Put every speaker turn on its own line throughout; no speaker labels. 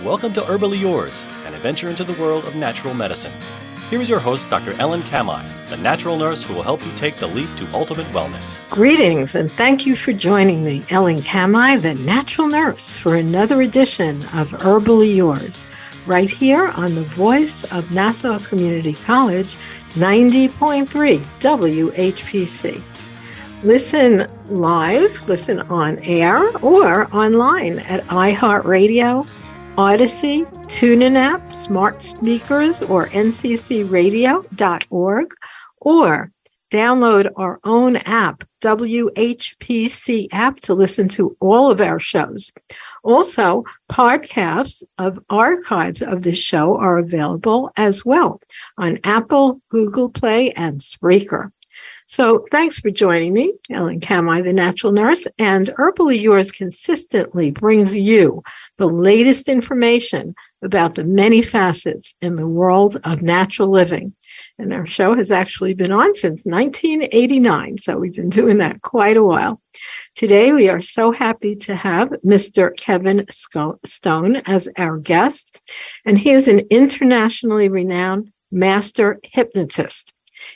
Welcome to Herbally Yours, an adventure into the world of natural medicine. Here is your host, Dr. Ellen Kamai, the natural nurse who will help you take the leap to ultimate wellness.
Greetings, and thank you for joining me, Ellen Kamai, the natural nurse, for another edition of Herbally Yours, right here on the voice of Nassau Community College, 90.3 WHPC. Listen live, listen on air, or online at iHeartRadio, Odyssey, TuneIn app, smart speakers, or nccradio.org, or download our own app, WHPC app, to listen to all of our shows. Also, podcasts of archives of this show are available as well on Apple, Google Play, and Spreaker. So thanks for joining me, Ellen Kamai, the natural nurse, and Herbally Yours consistently brings you the latest information about the many facets in the world of natural living. And our show has actually been on since 1989, so we've been doing that quite a while. Today, we are so happy to have Mr. Kevin Stone as our guest, and he is an internationally renowned master hypnotist.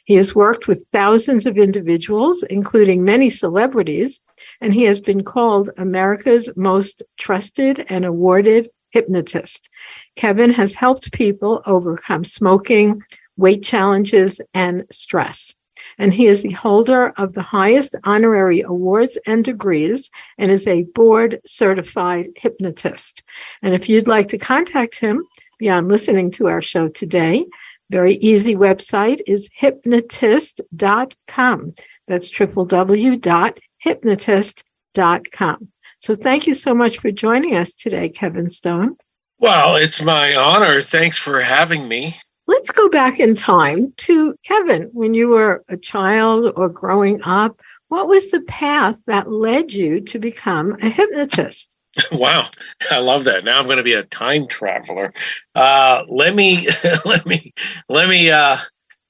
He has worked with thousands of individuals, including many celebrities, and he has been called America's most trusted and awarded hypnotist. Kevin has helped people overcome smoking, weight challenges, and stress. And he is the holder of the highest honorary awards and degrees and is a board-certified hypnotist. And if you'd like to contact him beyond listening to our show today, very easy website is hypnotist.com. That's www.hypnotist.com. So thank you so much for joining us today, Kevin Stone.
Well, it's my honor. Thanks for having me.
Let's go back in time to Kevin. When you were a child or growing up, what was the path that led you to become a hypnotist?
Wow, I love that. Now I'm going to be a time traveler. Let me.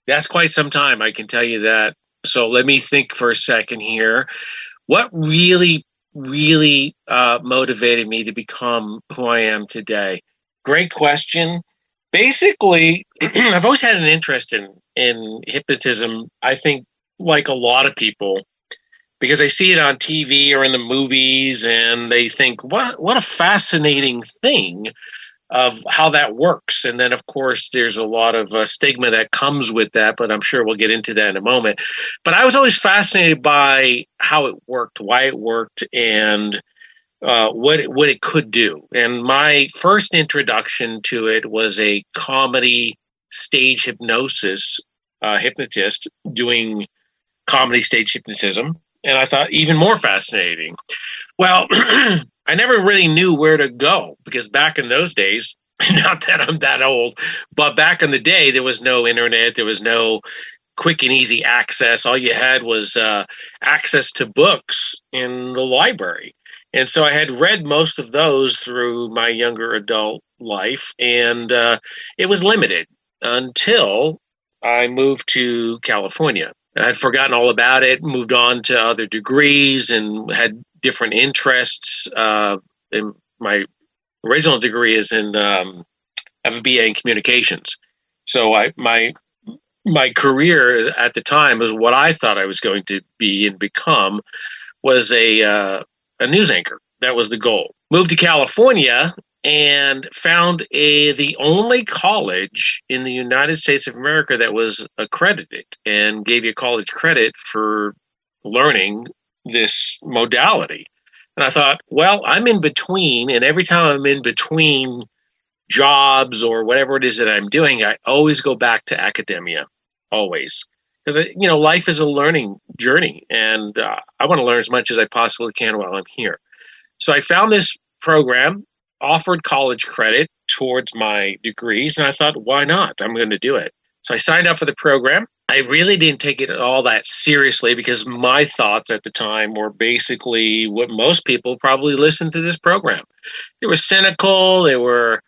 That's quite some time, I can tell you that. So let me think for a second here. What really motivated me to become who I am today? Great question. Basically, I've always had an interest in hypnotism. I think, like a lot of people, because I see it on TV or in the movies, and they think, what a fascinating thing of how that works. And then, of course, there's a lot of stigma that comes with that, but I'm sure we'll get into that in a moment. But I was always fascinated by how it worked, why it worked, and what it could do. And my first introduction to it was a comedy stage hypnosis hypnotist doing comedy stage hypnotism. And I thought even more fascinating. Well, I never really knew where to go because back in those days, not that I'm that old, but back in the day, there was no internet. There was no quick and easy access. All you had was access to books in the library. And so I had read most of those through my younger adult life, and it was limited until I moved to California. I had forgotten all about it, moved on to other degrees and had different interests. In my original degree is in, I have a BA in communications. So my career at the time was what I thought I was going to be and become was a news anchor. That was the goal. Moved to California and found the only college in the United States of America that was accredited and gave you college credit for learning this modality. And I thought, well, I'm in between, and every time I'm in between jobs or whatever it is that I'm doing, I always go back to academia, always. Because, life is a learning journey, and I want to learn as much as I possibly can while I'm here. So I found this program, offered college credit towards my degrees, and I thought, why not? I'm going to do it. So I signed up for the program. I really didn't take it all that seriously because my thoughts at the time were basically what most people probably listen to this program. They were cynical. They were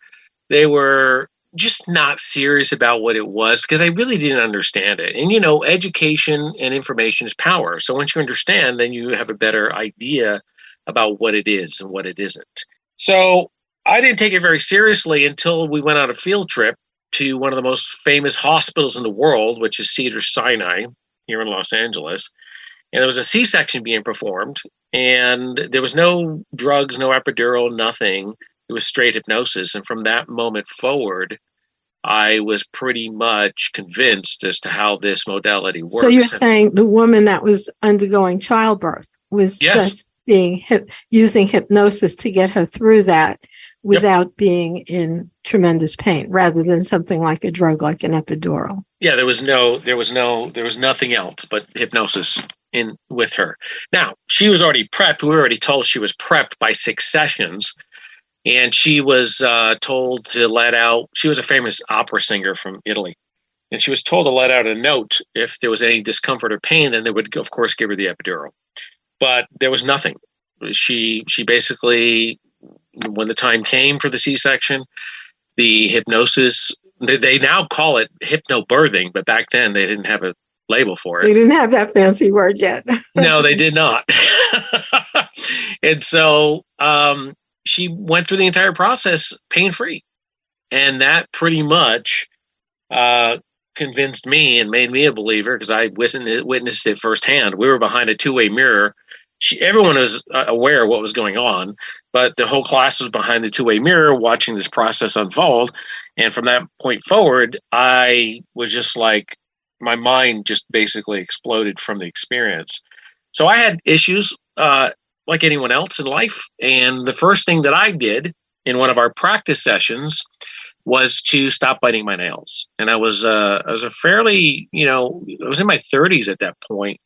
just not serious about what it was because I really didn't understand it. And, education and information is power. So once you understand, then you have a better idea about what it is and what it isn't. So I didn't take it very seriously until we went on a field trip to one of the most famous hospitals in the world, which is Cedars-Sinai here in Los Angeles. And there was a C-section being performed, and there was no drugs, no epidural, nothing. It was straight hypnosis. And from that moment forward, I was pretty much convinced as to how this modality works.
So you're saying the woman that was undergoing childbirth was just being using hypnosis to get her through that without being in tremendous pain, rather than something like a drug, like an epidural.
Yeah, there was nothing else but hypnosis in with her. Now, she was already prepped. We were already told she was prepped by 6 sessions. And she was told to let out, she was a famous opera singer from Italy. And she was told to let out a note if there was any discomfort or pain, then they would, of course, give her the epidural. But there was nothing. She basically, when the time came for the C-section, the hypnosis, they now call it hypnobirthing, but back then they didn't have a label for it.
They didn't have that fancy word yet.
No, they did not. And so she went through the entire process pain-free. And that pretty much convinced me and made me a believer, because I witnessed it firsthand. We were behind a 2-way mirror. Everyone was aware of what was going on, but the whole class was behind the 2-way mirror watching this process unfold. And from that point forward, I was just like, my mind just basically exploded from the experience. So I had issues like anyone else in life. And the first thing that I did in one of our practice sessions was to stop biting my nails. And I was a fairly, I was in my 30s at that point.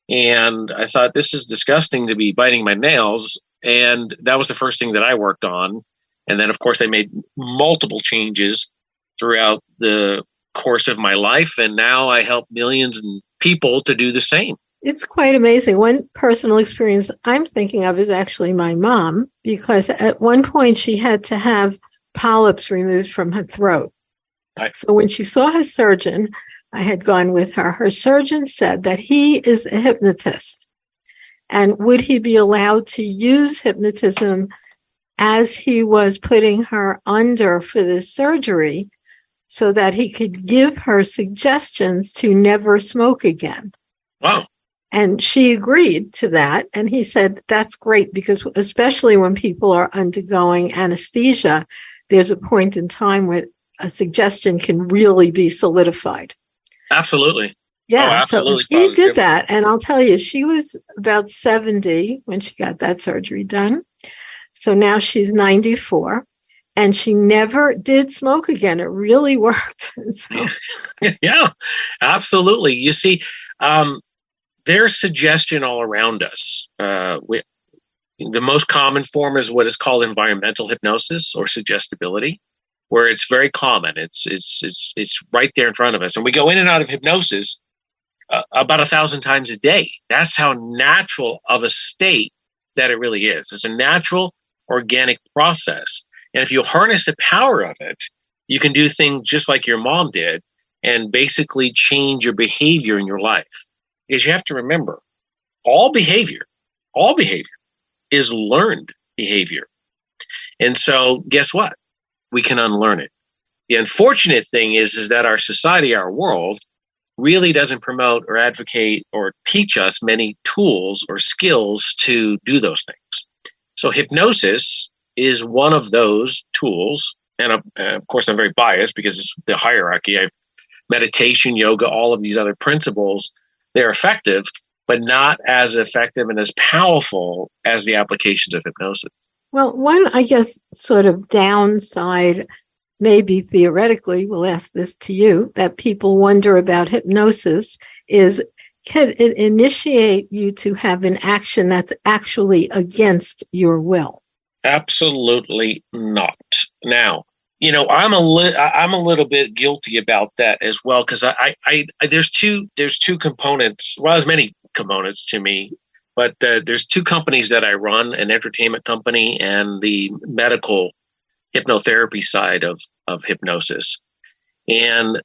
And I thought, this is disgusting to be biting my nails. And that was the first thing that I worked on. And then, of course, I made multiple changes throughout the course of my life. And now I help millions of people to do the same.
It's quite amazing. One personal experience I'm thinking of is actually my mom, because at one point she had to have polyps removed from her throat.
Right.
So when she saw her surgeon, I had gone with her. Her surgeon said that he is a hypnotist. And would he be allowed to use hypnotism as he was putting her under for this surgery, so that he could give her suggestions to never smoke again?
Wow.
And she agreed to that. And he said, that's great, because especially when people are undergoing anesthesia, there's a point in time where a suggestion can really be solidified.
Absolutely.
Yeah,
absolutely.
So he did that. And I'll tell you, she was about 70 when she got that surgery done. So now she's 94. And she never did smoke again. It really worked. So.
Yeah, absolutely. You see, there's suggestion all around us. The most common form is what is called environmental hypnosis or suggestibility, where it's very common. It's right there in front of us. And we go in and out of hypnosis about 1,000 times a day. That's how natural of a state that it really is. It's a natural, organic process. And if you harness the power of it, you can do things just like your mom did and basically change your behavior in your life. Because you have to remember, all behavior is learned behavior. And so guess what? We can unlearn it. The unfortunate thing is that our society, our world, really doesn't promote or advocate or teach us many tools or skills to do those things. So hypnosis is one of those tools. And of course, I'm very biased because it's the hierarchy. Meditation, yoga, all of these other principles, they're effective, but not as effective and as powerful as the applications of hypnosis.
Well, one, I guess, sort of downside, maybe theoretically, we'll ask this to you, that people wonder about hypnosis is, can it initiate you to have an action that's actually against your will?
Absolutely not. Now, I'm a little bit guilty about that as well, because I there's two components. Well, there's many components to me, but there's 2 companies that I run: an entertainment company and the medical hypnotherapy side of hypnosis. And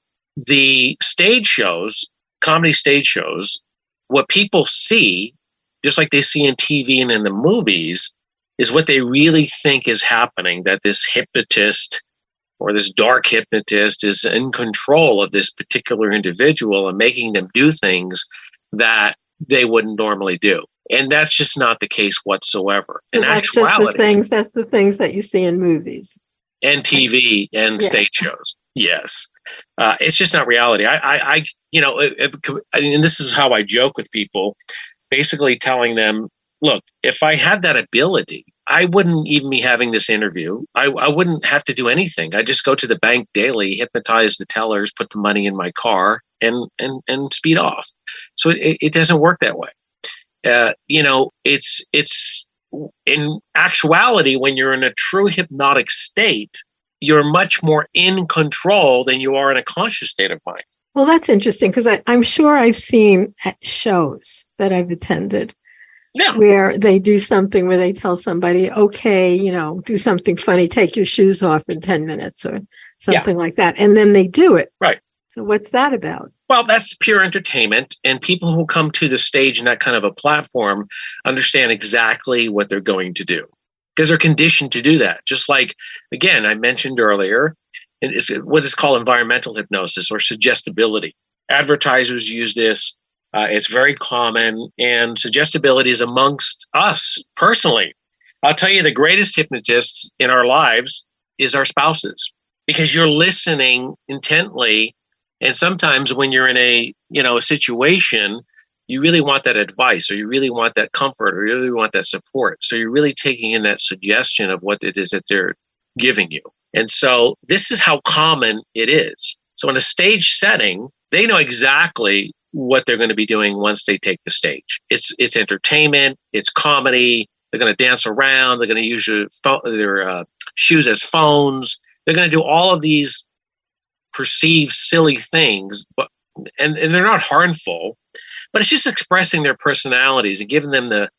the stage shows, comedy stage shows, what people see, just like they see in TV and in the movies, is what they really think is happening, that this hypnotist or this dark hypnotist is in control of this particular individual and making them do things that they wouldn't normally do. And that's just not the case whatsoever.
So
In
that's
actuality,
that's the things that you see in movies
and TV and stage shows. Yes. It's just not reality. And this is how I joke with people, basically telling them, look, if I had that ability, I wouldn't even be having this interview. I wouldn't have to do anything. I just go to the bank daily, hypnotize the tellers, put the money in my car, and speed off. So it doesn't work that way. It's in actuality, when you're in a true hypnotic state, you're much more in control than you are in a conscious state of mind.
Well, that's interesting, because I'm sure I've seen at shows that I've attended where they do something where they tell somebody, okay, do something funny, take your shoes off in 10 minutes or something like that. And then they do it.
Right.
So what's that about?
Well, that's pure entertainment. And people who come to the stage in that kind of a platform understand exactly what they're going to do, because they're conditioned to do that. Just like, again, I mentioned earlier, it's what is called environmental hypnosis or suggestibility. Advertisers use this. It's very common, and suggestibility is amongst us personally. I'll tell you, the greatest hypnotists in our lives is our spouses, because you're listening intently. And sometimes when you're in a situation, you really want that advice, or you really want that comfort, or you really want that support. So you're really taking in that suggestion of what it is that they're giving you. And so this is how common it is. So in a stage setting, they know exactly what they're going to be doing once they take the stage. It's entertainment, it's comedy. They're going to dance around. They're going to use their shoes as phones. They're going to do all of these perceived silly things, and they're not harmful, but it's just expressing their personalities and giving them the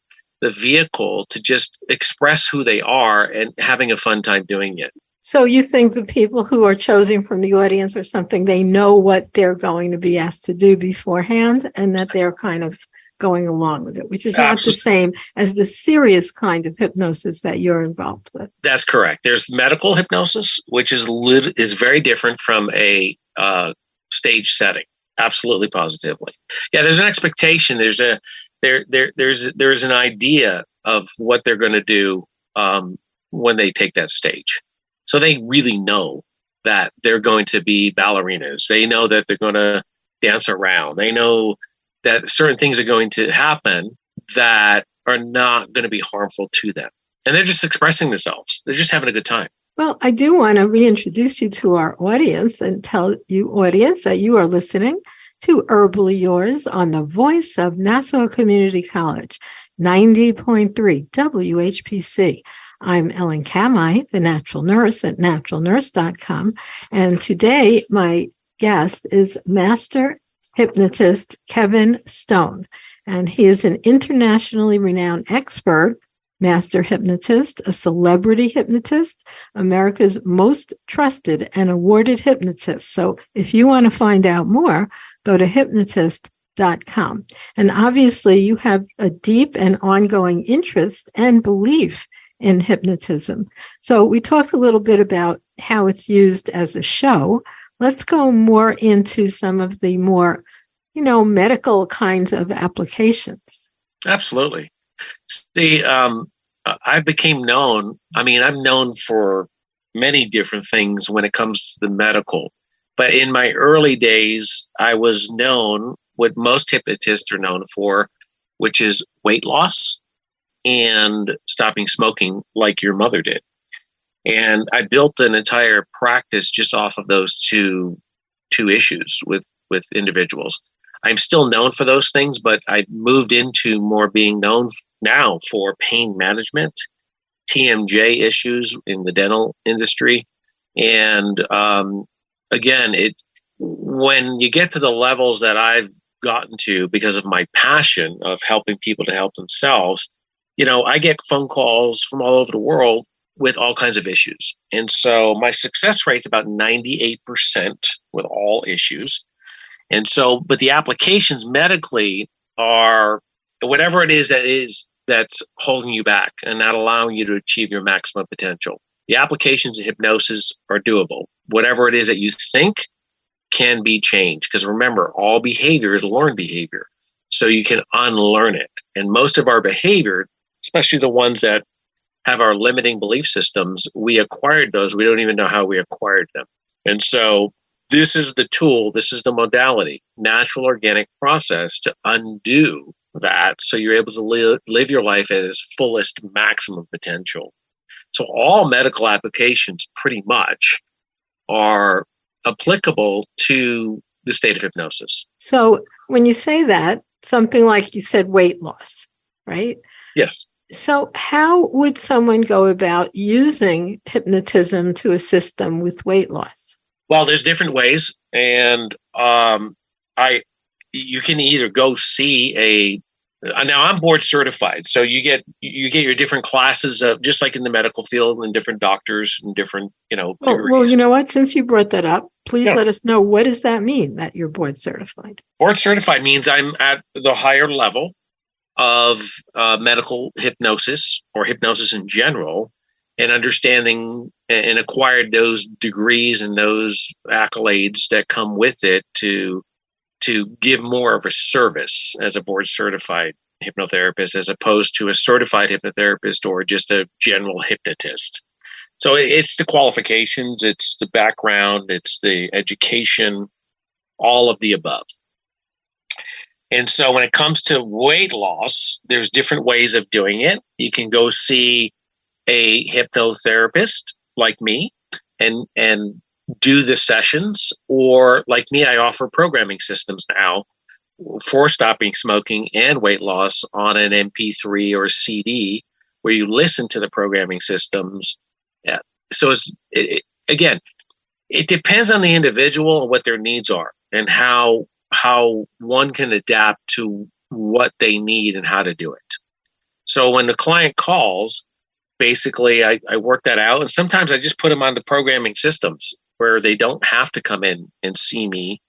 vehicle to just express who they are and having a fun time doing it.
So you think the people who are chosen from the audience or something, they know what they're going to be asked to do beforehand, and that they're kind of going along with it, which is not the same as the serious kind of hypnosis that you're involved with.
That's correct. There's medical hypnosis, which is very different from a stage setting. Absolutely, positively. Yeah, there's an expectation. There's an idea of what they're going to do when they take that stage. So they really know that they're going to be ballerinas. They know that they're going to dance around. They know that certain things are going to happen that are not going to be harmful to them. And they're just expressing themselves. They're just having a good time.
Well, I do want to reintroduce you to our audience and tell you, audience, that you are listening to Herbally Yours on the voice of Nassau Community College, 90.3 WHPC. I'm Ellen Kamai, the natural nurse at naturalnurse.com. And today my guest is Master Hypnotist Kevin Stone. And he is an internationally renowned expert, master hypnotist, a celebrity hypnotist, America's most trusted and awarded hypnotist. So if you want to find out more, go to hypnotist.com. And obviously you have a deep and ongoing interest and belief in hypnotism. So we talked a little bit about how it's used as a show. Let's go more into some of the more, medical kinds of applications.
Absolutely. See, I became known. I'm known for many different things when it comes to the medical. But in my early days, I was known what most hypnotists are known for, which is weight loss and stopping smoking like your mother did. And I built an entire practice just off of those two issues with individuals. I'm still known for those things, but I've moved into more being known now for pain management, TMJ issues in the dental industry. And again, when you get to the levels that I've gotten to because of my passion of helping people to help themselves, I get phone calls from all over the world with all kinds of issues. And so my success rate is about 98% with all issues. And so, but the applications medically are whatever it is that is that's holding you back and not allowing you to achieve your maximum potential. The applications of hypnosis are doable. Whatever it is that you think can be changed. Because remember, all behavior is learned behavior. So you can unlearn it. And most of our behavior, especially the ones that have our limiting belief systems, we acquired those. We don't even know how we acquired them. And so this is the tool, this is the modality, natural organic process to undo that so you're able to live your life at its fullest maximum potential. So all medical applications pretty much are applicable to the state of hypnosis.
So when you say that, something like you said, weight loss, right?
Yes.
So how would someone go about using hypnotism to assist them with weight loss?
Well, there's different ways, and you can either go see now I'm board certified, so you get your different classes of, just like in the medical field, and different doctors and different degrees.
Well, you know what? Since you brought that up, please let us know, what does that mean that you're board certified?
Board certified means I'm at the higher level of medical hypnosis or hypnosis in general, and understanding and acquired those degrees and those accolades that come with it to give more of a service as a board certified hypnotherapist, as opposed to a certified hypnotherapist or just a general hypnotist. So it's the qualifications, it's the background, it's the education, all of the above. And so when it comes to weight loss, there's different ways of doing it. You can go see a hypnotherapist like me and do the sessions, or like me, I offer programming systems now for stopping smoking and weight loss on an MP3 or CD, where you listen to the programming systems. Yeah. So again, it depends on the individual and what their needs are, and how one can adapt to what they need and how to do it. So when the client calls, basically I work that out, and sometimes I just put them on the programming systems where they don't have to come in and see me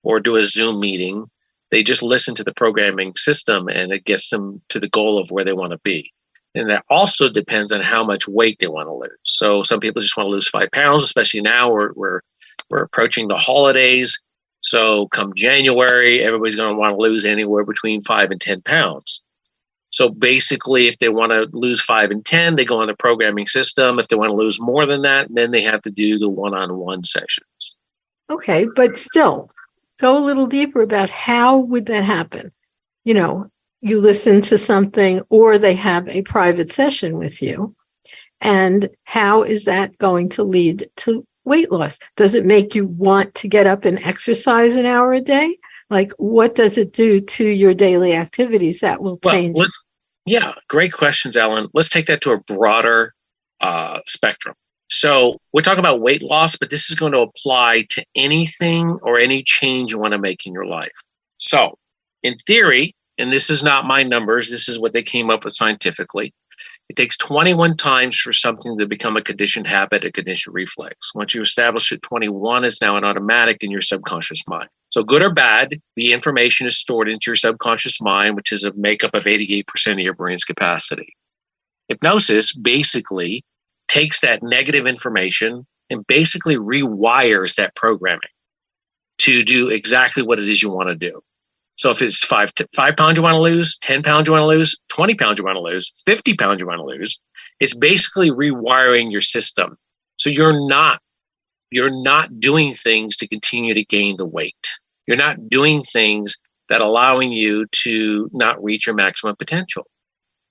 or do a Zoom meeting. They just listen to the programming system, and it gets them to the goal of where they want to be. And that also depends on how much weight they want to lose. So some people just want to lose 5 pounds, especially now we're approaching the holidays. So come January, everybody's going to want to lose anywhere between 5 and 10 pounds. So basically, if they want to lose 5 and 10, they go on the programming system. If they want to lose more than that, then they have to do the one-on-one sessions.
Okay, but still, go a little deeper about how would that happen? You listen to something, or they have a private session with you. And how is that going to lead to weight loss? Does it make you want to get up and exercise an hour a day? Like, what does it do to your daily activities that will change?
Yeah, great questions, Ellen. Let's take that to a broader spectrum. So we're talking about weight loss, but this is going to apply to anything or any change you want to make in your life. So in theory, and this is not my numbers, this is what they came up with scientifically, it takes 21 times for something to become a conditioned habit, a conditioned reflex. Once you establish it, 21 is now an automatic in your subconscious mind. So good or bad, the information is stored into your subconscious mind, which is a makeup of 88% of your brain's capacity. Hypnosis basically takes that negative information and basically rewires that programming to do exactly what it is you want to do. So if it's 5 pounds you want to lose, 10 pounds you want to lose, 20 pounds you want to lose, 50 pounds you want to lose, it's basically rewiring your system. So you're not doing things to continue to gain the weight. You're not doing things that allowing you to not reach your maximum potential.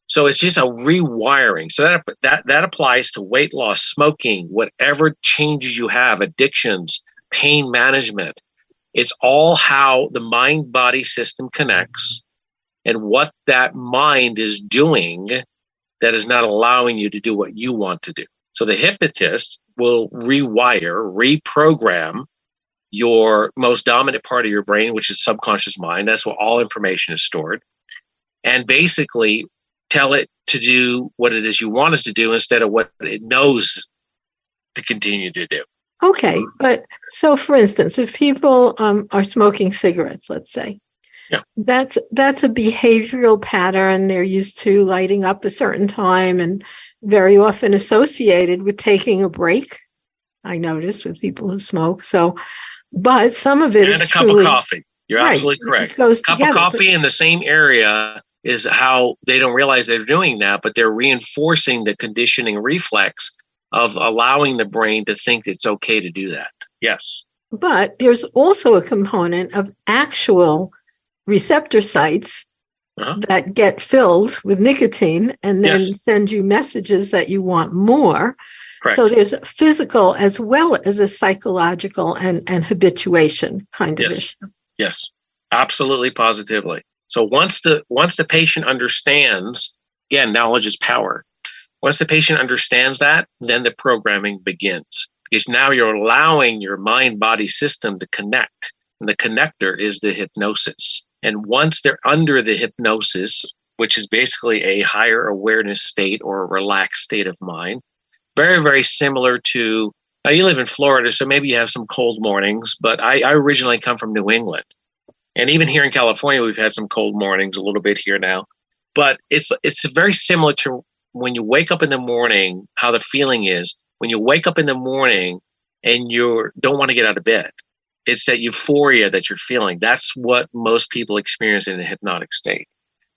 So it's just a rewiring. So that applies to weight loss, smoking, whatever changes you have, addictions, pain management. It's all how the mind-body system connects and what that mind is doing that is not allowing you to do what you want to do. So the hypnotist will reprogram your most dominant part of your brain, which is subconscious mind. That's where all information is stored. And basically tell it to do what it is you want it to do instead of what it knows to continue to do.
Okay, but so for instance, if people are smoking cigarettes, let's say,
Yeah.
That's a behavioral pattern. They're used to lighting up a certain time and very often associated with taking a break. I noticed with people who smoke. So, but some of it
And
is
a cup
truly
of coffee. You're
right.
absolutely correct.
It goes
Cup
together.
of coffee in the same area is how they don't realize they're doing that, but they're reinforcing the conditioning reflex of allowing the brain to think it's okay to do that. Yes.
But there's also a component of actual receptor sites that get filled with nicotine and then send you messages that you want more.
Correct.
So there's a physical as well as a psychological and habituation kind of issue.
Yes, absolutely, positively. So once the patient understands, again, knowledge is power. Once the patient understands that, then the programming begins. Because now you're allowing your mind-body system to connect. And the connector is the hypnosis. And once they're under the hypnosis, which is basically a higher awareness state or a relaxed state of mind, very, very similar to, now you live in Florida, so maybe you have some cold mornings, but I originally come from New England. And even here in California, we've had some cold mornings, a little bit here now. But it's very similar to when you wake up in the morning, how the feeling is. When you wake up in the morning and you don't want to get out of bed, it's that euphoria that you're feeling. That's what most people experience in a hypnotic state.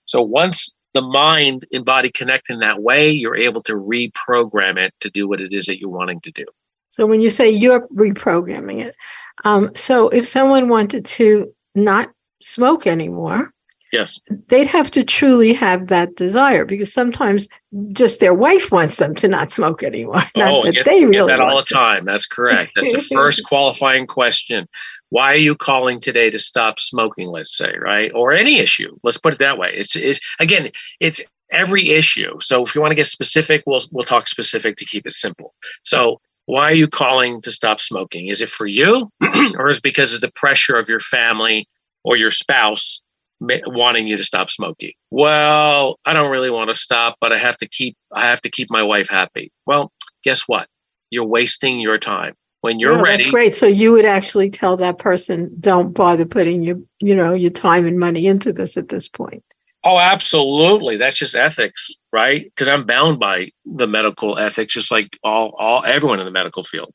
So once the mind and body connect in that way, you're able to reprogram it to do what it is that you're wanting to do.
So when you say you're reprogramming it, so if someone wanted to not smoke anymore,
yes,
they'd have to truly have that desire, because sometimes just their wife wants them to not smoke anymore. Not that they really
get that all the
to.
time. That's correct. That's the first qualifying question. Why are you calling today to stop smoking, let's say, right? Or any issue. Let's put it that way. It's every issue. So if you want to get specific, we'll talk specific to keep it simple. So why are you calling to stop smoking? Is it for you or is it because of the pressure of your family or your spouse wanting you to stop smoking? Well, I don't really want to stop, but I have to keep my wife happy. Well, guess what? You're wasting your time. When you're ready.
That's great. So you would actually tell that person, don't bother putting your time and money into this at this point.
Oh, absolutely. That's just ethics, right? Because I'm bound by the medical ethics, just like everyone in the medical field.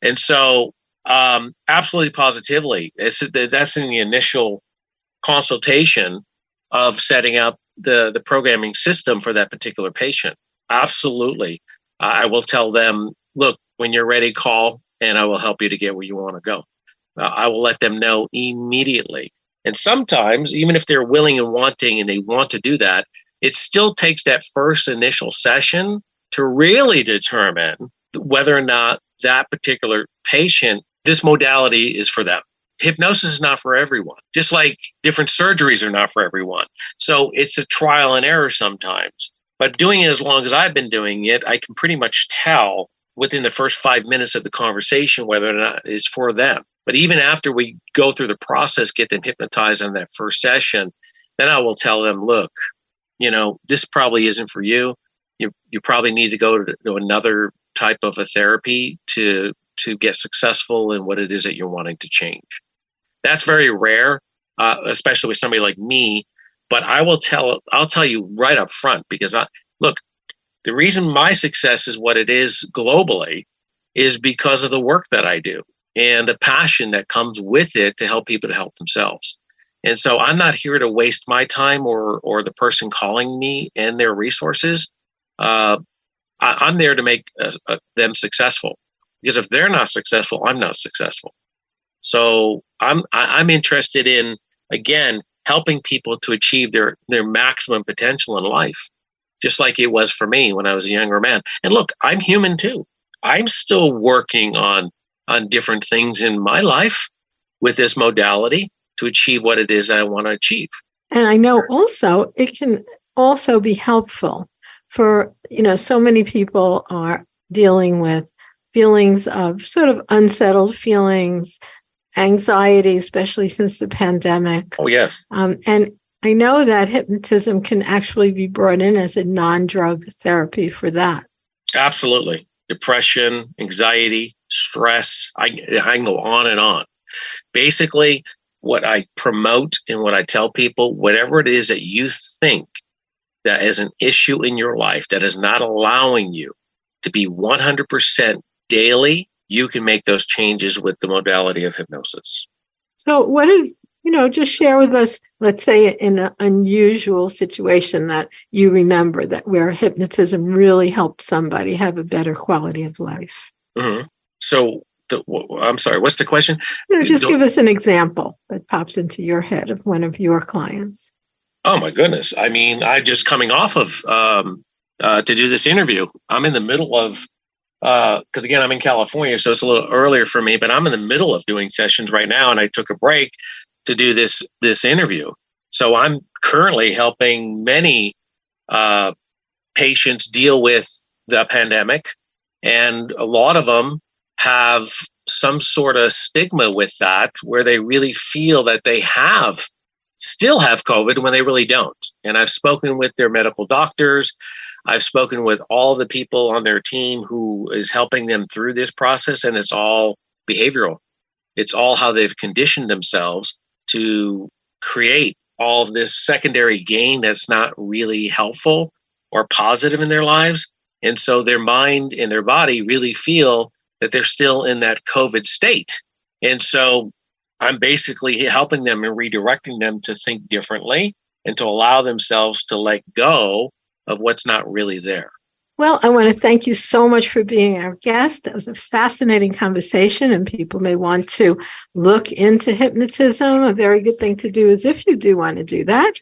And so absolutely positively, that's in the initial consultation of setting up the programming system for that particular patient. Absolutely. I will tell them, look, when you're ready, call, and I will help you to get where you want to go. I will let them know immediately. And sometimes, even if they're willing and wanting and they want to do that, it still takes that first initial session to really determine whether or not that particular patient, this modality is for them. Hypnosis is not for everyone, just like different surgeries are not for everyone. So it's a trial and error sometimes. But doing it as long as I've been doing it, I can pretty much tell within the first 5 minutes of the conversation whether or not it's for them. But even after we go through the process, get them hypnotized on that first session, then I will tell them, look, this probably isn't for you. You probably need to go to another type of a therapy to get successful in what it is that you're wanting to change. That's very rare, especially with somebody like me. But I'll tell you right up front, because the reason my success is what it is globally is because of the work that I do and the passion that comes with it to help people to help themselves. And so I'm not here to waste my time or the person calling me and their resources. I'm there to make them successful, because if they're not successful, I'm not successful. So I'm interested in, again, helping people to achieve their maximum potential in life, just like it was for me when I was a younger man. And look, I'm human too. I'm still working on different things in my life with this modality to achieve what it is that I want to achieve.
And I know also it can also be helpful for, so many people are dealing with feelings of sort of unsettled feelings, anxiety, especially since the pandemic.
Oh, yes.
And I know that hypnotism can actually be brought in as a non-drug therapy for that.
Absolutely. Depression, anxiety, stress. I can go on and on. Basically, what I promote and what I tell people, whatever it is that you think that is an issue in your life that is not allowing you to be 100% daily, you can make those changes with the modality of hypnosis.
So what did, just share with us, let's say in an unusual situation that you remember that where hypnotism really helped somebody have a better quality of life.
Mm-hmm. So I'm sorry, what's the question?
Just give us an example that pops into your head of one of your clients.
Oh my goodness. I mean, I just coming off of to do this interview. I'm in the middle of, because again, I'm in California, so it's a little earlier for me, but I'm in the middle of doing sessions right now, and I took a break to do this interview. So I'm currently helping many patients deal with the pandemic, and a lot of them have some sort of stigma with that, where they really feel that they still have COVID when they really don't. And I've spoken with their medical doctors. I've spoken with all the people on their team who is helping them through this process, and it's all behavioral. It's all how they've conditioned themselves to create all of this secondary gain that's not really helpful or positive in their lives. And so their mind and their body really feel that they're still in that COVID state. And so I'm basically helping them and redirecting them to think differently and to allow themselves to let go of what's not really there.
Well, I want to thank you so much for being our guest. That was a fascinating conversation, and people may want to look into hypnotism. A very good thing to do is, if you do want to do that,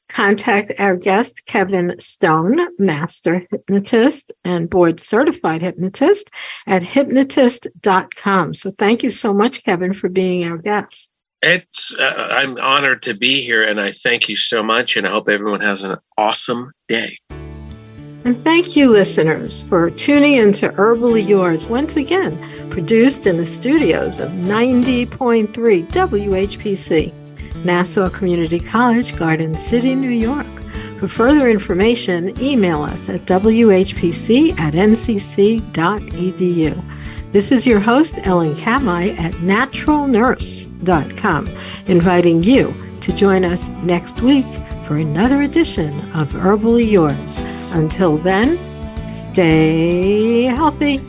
contact our guest, Kevin Stone, master hypnotist and board certified hypnotist at hypnotist.com. So thank you so much, Kevin, for being our guest.
I'm honored to be here, and I thank you so much, and I hope everyone has an awesome day.
And thank you, listeners, for tuning into Herbally Yours, once again, produced in the studios of 90.3 WHPC, Nassau Community College, Garden City, New York. For further information, email us at whpc@ncc.edu. This is your host, Ellen Kamai at naturalnurse.com, inviting you to join us next week for another edition of Herbally Yours. Until then, stay healthy.